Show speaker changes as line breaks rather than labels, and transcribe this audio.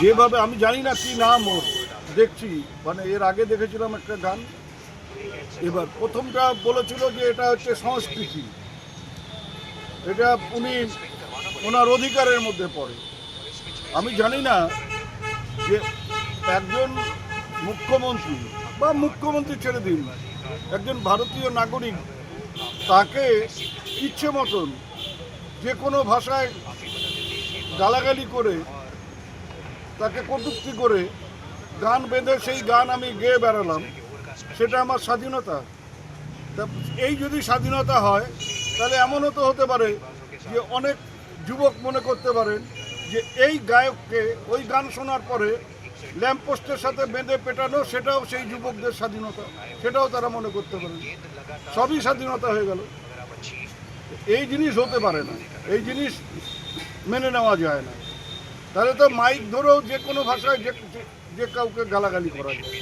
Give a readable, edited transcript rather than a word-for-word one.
যেভাবে আমি জানি না কি নাম ওর, দেখছি মানে এর আগে দেখেছিলাম একটা গান, এবার প্রথমটা বলেছিল যে এটা হচ্ছে সংস্কৃতি, এটা উনি ওনার অধিকারের মধ্যে পড়ে। আমি জানি না যে একজন মুখ্যমন্ত্রী বা মুখ্যমন্ত্রী ছেড়ে দিন, একজন ভারতীয় নাগরিক তাকে ইচ্ছে মতন যে কোনো ভাষায় গালাগালি করে, তাকে কটূক্তি করে গান বেঁধে সেই গান আমি গেয়ে বেড়ালাম, সেটা আমার স্বাধীনতা? তা এই যদি স্বাধীনতা হয় তাহলে এমনও তো হতে পারে যে অনেক যুবক মনে করতে পারেন যে এই গায়ককে ওই গান শোনার পরে ল্যাম্পপোস্টের সাথে বেঁধে পেটানো সেটাও সেই যুবকদের স্বাধীনতা, সেটাও তারা মনে করতে পারেন। সবই স্বাধীনতা হয়ে গেল। এই জিনিস হতে পারে না, এই জিনিস মেনে নেওয়া যায় না। তাহলে তো মাইক ধরেও যে কোনো ভাষায় যে কাউকে গালাগালি করা যায়।